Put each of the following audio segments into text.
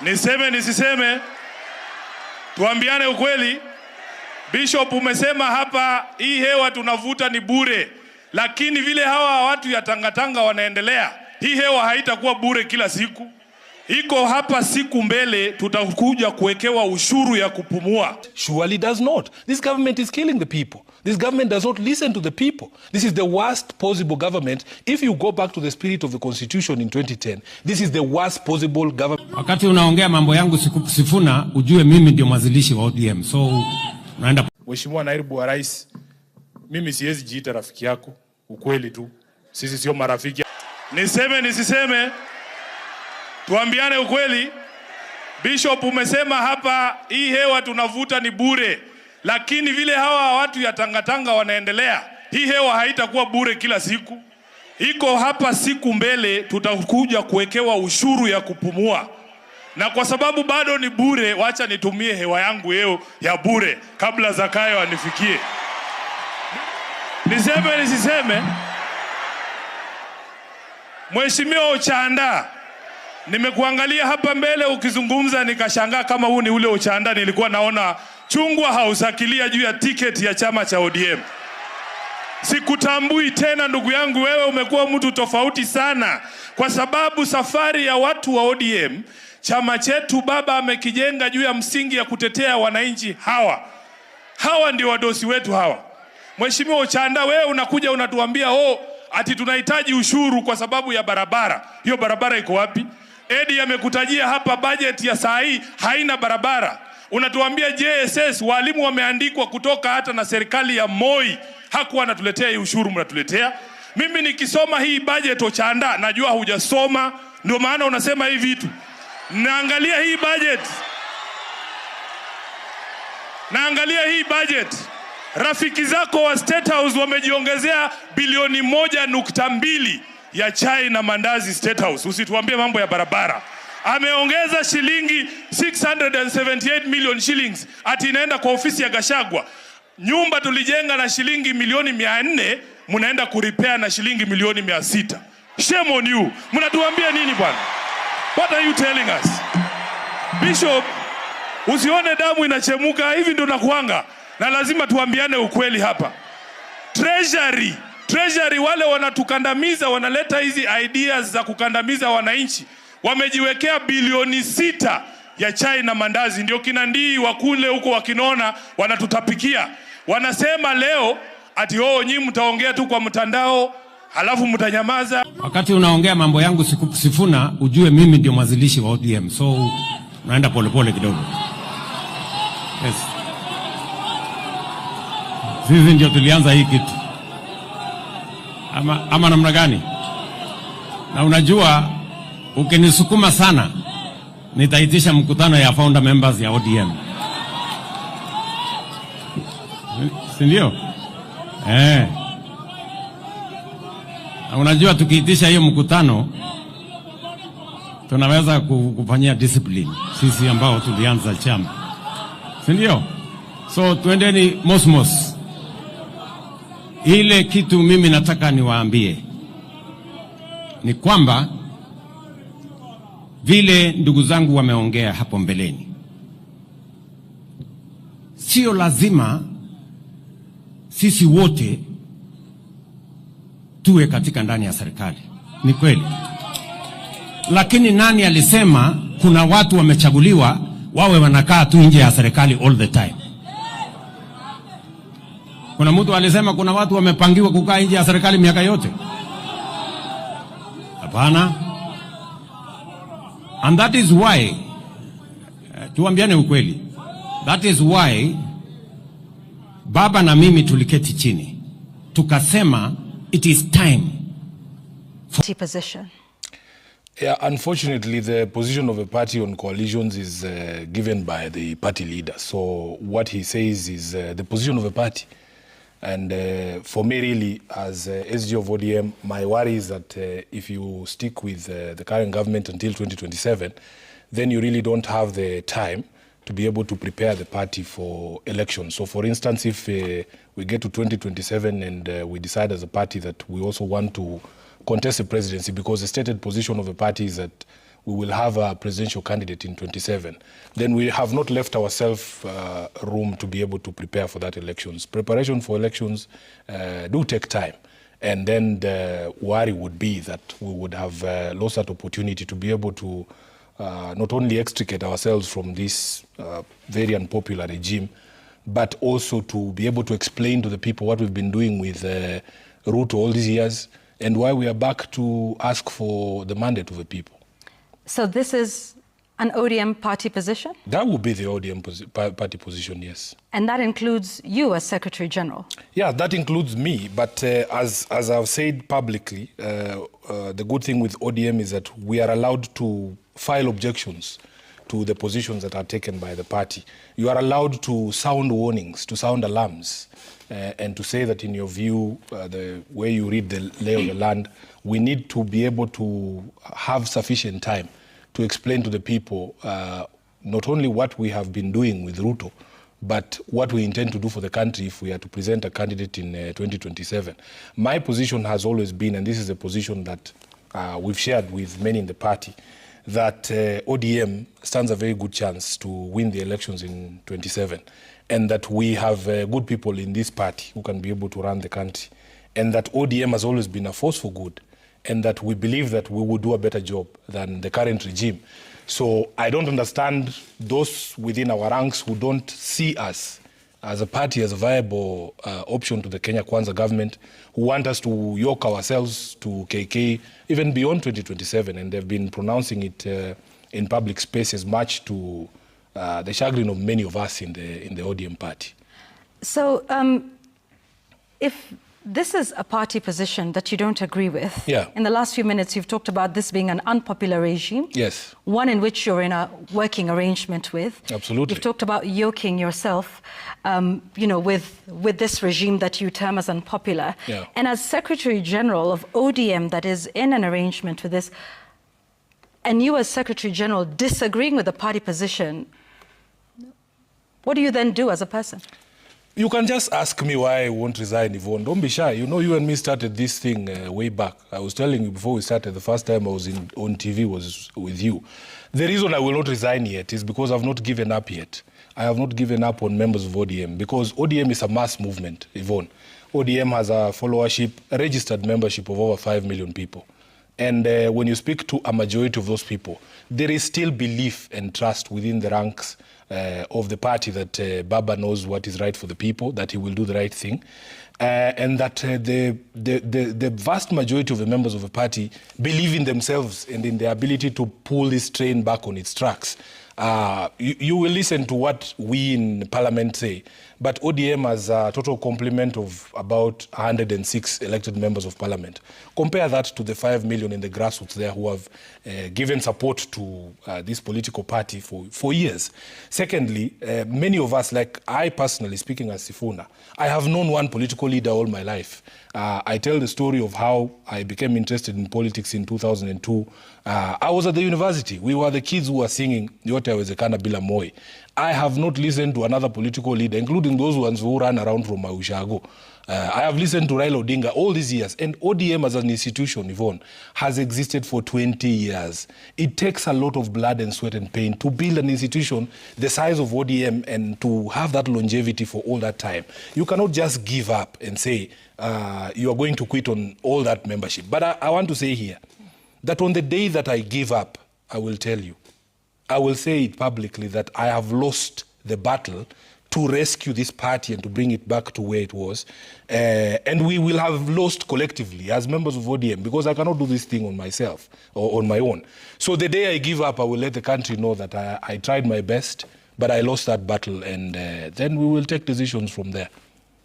Niseme nisiseme? Tuambiane ukweli. Bishop umesema hapa hii hewa tunavuta ni bure. Lakini vile hawa watu ya tangatanga wanaendelea, hii hewa haitakuwa bure kila siku. Iko hapa siku mbele tutakuja kuwekewa ushuru ya kupumua. Surely does not. This government is killing the people. This government does not listen to the people. This is the worst possible government. If you go back to the spirit of the constitution in 2010, this is the worst possible government. Wakati unaongea mambo yangu Sifuna, ujue mimi ndio mwanzilishi wa ODM. So naenda. Mheshimiwa Naibu wa Rais, mimi siwezi jiita rafiki yako, ukweli tu. Sisi sio marafiki. Niseme nisiseme? Tuambiane ukweli. Bishop umesema hapa hii hewa tunavuta ni bure. Lakini vile hawa watu ya tangatanga wanaendelea, hii hewa haitakuwa bure kila siku. Iko hapa siku mbele tutakuja kuwekewa ushuru ya kupumua. Na kwa sababu bado ni bure, wacha nitumie hewa yangu yeo ya bure kabla Zakayo anifikie. Niseme nisiseme? Mheshimiwa Ochanda, nimekuangalia hapa mbele ukizungumza nikashangaa kama huu ni ule Ochanda nilikuwa naona chungwa hausakilia juu ya tiketi ya chama cha ODM. Sikutambui tena ndugu yangu, wewe umekuwa mtu tofauti sana, kwa sababu safari ya watu wa ODM, chama chetu baba amekijenga juu ya msingi ya kutetea wananchi hawa ndio wadosi wetu hawa. Mheshimiwa Ochanda, wewe unakuja unatuambia ati tunahitaji ushuru kwa sababu ya barabara. Hiyo barabara iko wapi? Edi amekutajia hapa budget ya saa hii haina barabara. Unatuambia JSS walimu wameandikwa kutoka hata na serikali ya Moi, hakuwa anatuletea hii ushuru mnatuletea. Mimi nikisoma hii budget Ochanda, najua hujasoma ndio maana unasema hivi vitu. Naangalia hii budget. Rafiki zako wa State House wamejiongezea bilioni 1.2 ya chai na mandazi State House. Usituambie mambo ya barabara. Ameongeza shilingi 678 million shillings ati inaenda kwa ofisi ya Gashagwa. Nyumba tulijenga na shilingi milioni 400, mnaenda kurepair na shilingi milioni 600. Shame on you. Mnatuambia nini bwana? What are you telling us? Bishop, usione damu inachemuka, hivi ndio nakuanga. Na lazima tuambiane ukweli hapa. Treasury wale wanatukandamiza, wanaleta hizi ideas za kukandamiza wananchi. Wamejiwekea bilioni 6 ya chai na mandazi, ndio kina ndii wakule huko wakinona wanatutapikia. Wanasema leo ati nyinyi mtaongea tu kwa mtandao halafu mtanyamaza. Wakati unaongea mambo yangu Sifuna, ujue mimi ndio mwanzilishi wa ODM. So naenda polepole kidogo. Yes. Sisi ndio tulianza hii kitu. Ama namna gani? Na unajua ukinisukuma sana nitaitisha mkutano ya founder members ya ODM. Si ndio? Na unajua tukiitisha hiyo mkutano tunaweza kufanyia discipline sisi ambao tulianza chama. Si ndio? So tuendeni mosmos. Ile kitu mimi nataka niwaambie ni kwamba vile ndugu zangu wameongea hapo mbeleni, sio lazima sisi wote tuwe katika ndani ya serikali. Ni kweli. Lakini nani alisema kuna watu wamechaguliwa wawe wanakaa tu nje ya serikali all the time? Kuna mtu alisema kuna watu wamepangiwa kukaa nje ya serikali miaka yote? Hapana. And that is why, tuambiane ukweli, that is why baba na mimi tuliketi chini tukasema it is time for position. Yeah, unfortunately, the position of a party on coalitions is given by the party leader. So what he says is the position of a party. And for me, really, as SG of ODM, my worry is that if you stick with the current government until 2027, then you really don't have the time to be able to prepare the party for elections. So, for instance, if we get to 2027 and we decide as a party that we also want to contest the presidency, because the stated position of the party is that we will have a presidential candidate in 27, then we have not left ourselves room to be able to prepare for that elections. Preparation for elections do take time. And then the worry would be that we would have lost that opportunity to be able to not only extricate ourselves from this very unpopular regime, but also to be able to explain to the people what we've been doing with Ruto all these years and why we are back to ask for the mandate of the people. So this is an ODM party position? That would be the ODM party position, yes. And that includes you as Secretary General? Yeah, that includes me. But as I've said publicly, the good thing with ODM is that we are allowed to file objections to the positions that are taken by the party. You are allowed to sound warnings, to sound alarms, and to say that in your view, the way you read the lay of the land, we need to be able to have sufficient time to explain to the people not only what we have been doing with Ruto, but what we intend to do for the country if we are to present a candidate in 2027. My position has always been, and this is a position that we've shared with many in the party, that ODM stands a very good chance to win the elections in 27, and that we have good people in this party who can be able to run the country, and that ODM has always been a force for good, and that we believe that we will do a better job than the current regime. So I don't understand those within our ranks who don't see us as a party as a viable option to the Kenya Kwanza government, who want us to yoke ourselves to KK even beyond 2027, and they've been pronouncing it in public spaces, much to the chagrin of many of us in the ODM party. So if this is a party position that you don't agree with, yeah. In the last few minutes you've talked about this being an unpopular regime, yes, one in which you're in a working arrangement with. Absolutely. You've talked about yoking yourself, you know, with this regime that you term as unpopular. Yeah. And as Secretary General of ODM that is in an arrangement with this, and you as Secretary General disagreeing with the party position, what do you then do as a person? You can just ask me why I won't resign, Yvonne. Don't be shy. You know, you and me started this thing way back. I was telling you before we started, the first time I was on TV was with you. The reason I will not resign yet is because I've not given up yet. I have not given up on members of ODM, because ODM is a mass movement, Yvonne. ODM has a followership, a registered membership of over 5 million people. And when you speak to a majority of those people, there is still belief and trust within the ranks of the party that Baba knows what is right for the people, that he will do the right thing, and that the vast majority of the members of the party believe in themselves and in their ability to pull this train back on its tracks. You will listen to what we in Parliament say, but ODM has a total complement of about 106 elected members of Parliament. Compare that to the 5 million in the grassroots there who have given support to this political party for years. Secondly, many of us, like I personally, speaking as Sifuna, I have known one political leader all my life. I tell the story of how I became interested in politics in 2002. I was at the university. We were the kids who were singing Yote Yawezekana Bila Moi. I have not listened to another political leader, including those ones who ran around from Maushago. I have listened to Raila Odinga all these years. And ODM as an institution, Yvonne, has existed for 20 years. It takes a lot of blood and sweat and pain to build an institution the size of ODM and to have that longevity for all that time. You cannot just give up and say you are going to quit on all that membership. But I want to say here that on the day that I give up, I will tell you, I will say it publicly that I have lost the battle to rescue this party and to bring it back to where it was. And we will have lost collectively as members of ODM, because I cannot do this thing on myself or on my own. So the day I give up, I will let the country know that I tried my best, but I lost that battle, and then we will take decisions from there.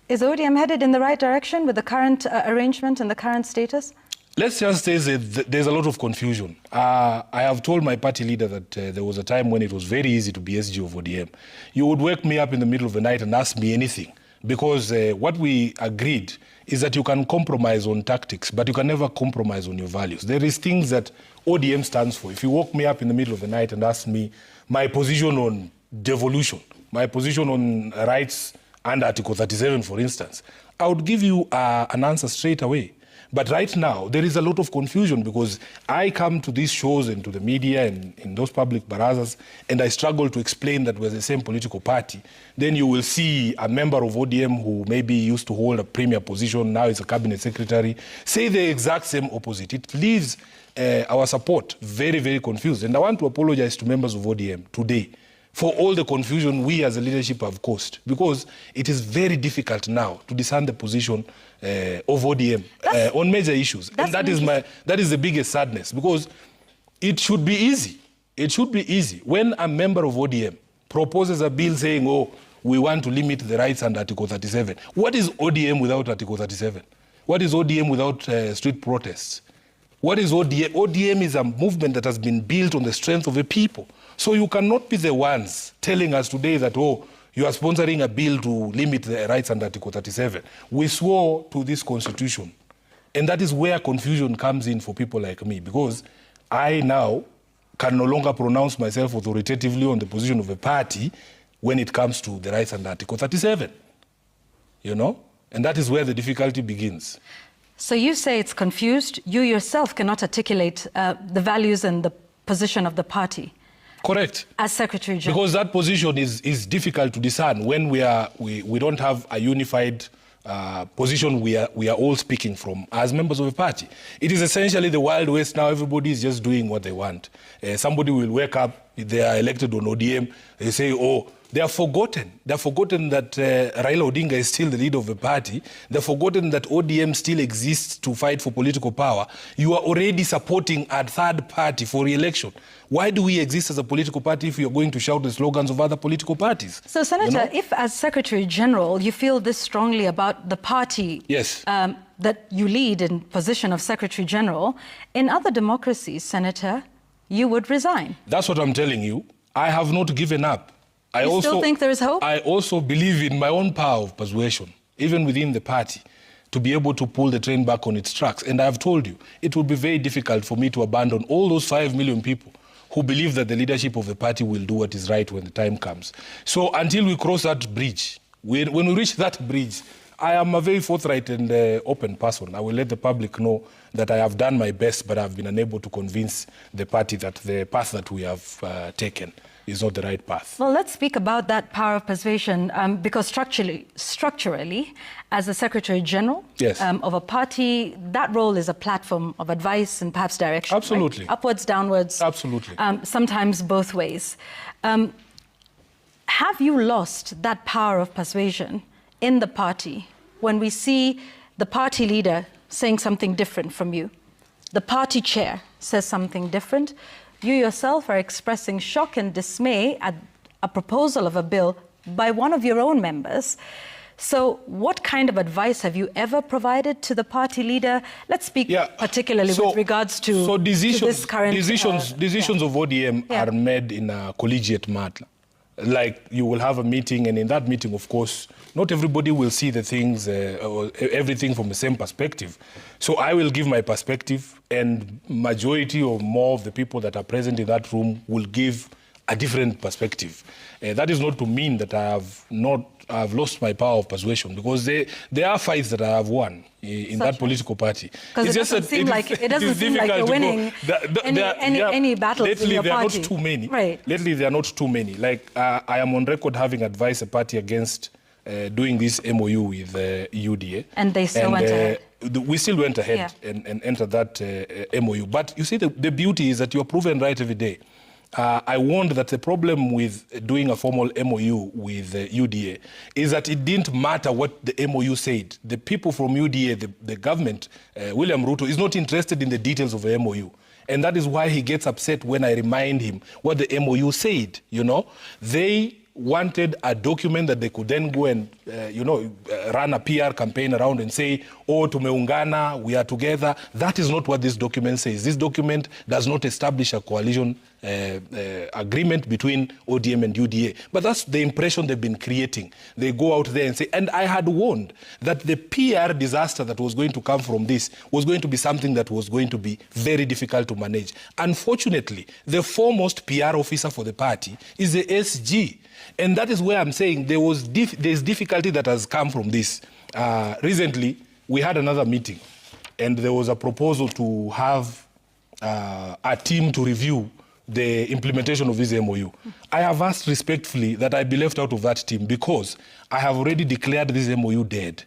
Is ODM headed in the right direction with the current arrangement and the current status? Let's just say that there's a lot of confusion. I have told my party leader that there was a time when it was very easy to be SG of ODM. You would wake me up in the middle of the night and ask me anything, because what we agreed is that you can compromise on tactics, but you can never compromise on your values. There is things that ODM stands for. If you woke me up in the middle of the night and asked me my position on devolution, my position on rights and Article 37, for instance, I would give you an answer straight away. But right now, there is a lot of confusion because I come to these shows and to the media and in those public barazas, and I struggle to explain that we're the same political party. Then you will see a member of ODM who maybe used to hold a premier position, now is a cabinet secretary, say the exact same opposite. It leaves our support very, very confused. And I want to apologize to members of ODM today for all the confusion we as a leadership have caused, because it is very difficult now to discern the position of ODM on major issues. And that is the biggest sadness, because it should be easy. It should be easy. When a member of ODM proposes a bill saying, oh, we want to limit the rights under Article 37. What is ODM without Article 37? What is ODM without street protests? What is ODM? ODM is a movement that has been built on the strength of the people. So you cannot be the ones telling us today that, oh, you are sponsoring a bill to limit the rights under Article 37. We swore to this constitution. And that is where confusion comes in for people like me, because I now can no longer pronounce myself authoritatively on the position of a party when it comes to the rights under Article 37. You know? And that is where the difficulty begins. So you say it's confused. You yourself cannot articulate the values and the position of the party. Correct. As Secretary General. Because that position is difficult to discern when we don't have a unified position we are all speaking from as members of a party. It is essentially the Wild West now. Everybody is just doing what they want. Somebody will wake up, they are elected on ODM, they say, oh, they are forgotten. They are forgotten that Raila Odinga is still the leader of the party. They are forgotten that ODM still exists to fight for political power. You are already supporting a third party for re-election. Why do we exist as a political party if you are going to shout the slogans of other political parties? So, Senator, if as Secretary General you feel this strongly about the party yes. That you lead in position of Secretary General, in other democracies, Senator, you would resign. That's what I'm telling you. I have not given up. I still think there is hope? I also believe in my own power of persuasion, even within the party, to be able to pull the train back on its tracks. And I've told you, it will be very difficult for me to abandon all those 5 million people who believe that the leadership of the party will do what is right when the time comes. So until we cross that bridge, when we reach that bridge, I am a very forthright and open person. I will let the public know that I have done my best, but I've been unable to convince the party that the path that we have taken is not the right path. Well, let's speak about that power of persuasion, because structurally, as the Secretary General yes. Of a party, that role is a platform of advice and perhaps direction. Absolutely. Right? Upwards, downwards. Absolutely. Sometimes both ways. Have you lost that power of persuasion in the party when we see the party leader saying something different from you? The party chair says something different. You yourself are expressing shock and dismay at a proposal of a bill by one of your own members. So what kind of advice have you ever provided to the party leader? Let's speak particularly with regards to this current... Decisions of ODM are made in a collegiate manner. Like, you will have a meeting, and in that meeting, of course, not everybody will see the things or everything from the same perspective. So I will give my perspective, and majority or more of the people that are present in that room will give a different perspective. That is not to mean that I have lost my power of persuasion, because there are fights that I have won in that political party. Because it doesn't seem like you're winning any battles in your party. Lately, there are not too many. Right. Lately, there are not too many. Like, I am on record having advised a party against doing this MOU with UDA. And they still went ahead. We still went ahead and entered that MOU. But you see, the beauty is that you are proven right every day. I warned that the problem with doing a formal MOU with UDA is that it didn't matter what the MOU said. The people from UDA, the government, William Ruto, is not interested in the details of the MOU. And that is why he gets upset when I remind him what the MOU said. You know, they wanted a document that they could then go and, run a PR campaign around and say, oh, tumeungana, we are together. That is not what this document says. This document does not establish a coalition agreement between ODM and UDA. But that's the impression they've been creating. They go out there and say, and I had warned that the PR disaster that was going to come from this was going to be something that was going to be very difficult to manage. Unfortunately, the foremost PR officer for the party is the SG. And that is where I'm saying there's difficulty that has come from this. Recently, we had another meeting and there was a proposal to have a team to review the implementation of this MOU. I have asked respectfully that I be left out of that team because I have already declared this MOU dead.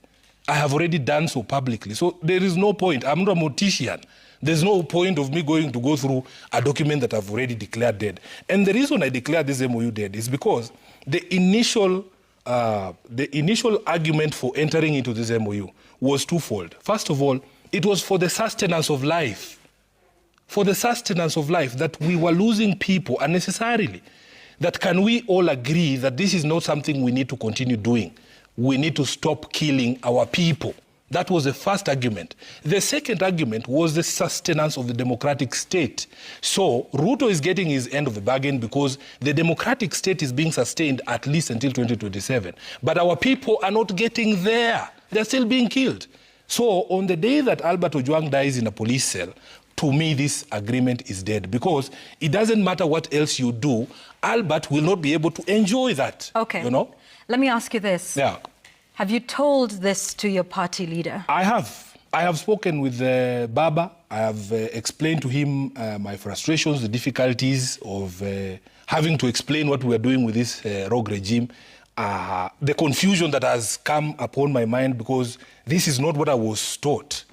I have already done so publicly. So there is no point. I'm not a mortician. There's no point of me going to go through a document that I've already declared dead. And the reason I declared this MOU dead is because the initial argument for entering into this MOU was twofold. First of all, it was for the sustenance of life. For the sustenance of life, that we were losing people unnecessarily. That can we all agree that this is not something we need to continue doing? We need to stop killing our people. That was the first argument. The second argument was the sustenance of the democratic state. So Ruto is getting his end of the bargain because the democratic state is being sustained at least until 2027. But our people are not getting there. They're still being killed. So on the day that Albert Ojwang dies in a police cell, to me, this agreement is dead because it doesn't matter what else you do, Albert will not be able to enjoy that. Okay. You know? Let me ask you this. Yeah. Have you told this to your party leader? I have. I have spoken with Baba. I have explained to him my frustrations, the difficulties of having to explain what we are doing with this rogue regime, the confusion that has come upon my mind because this is not what I was taught.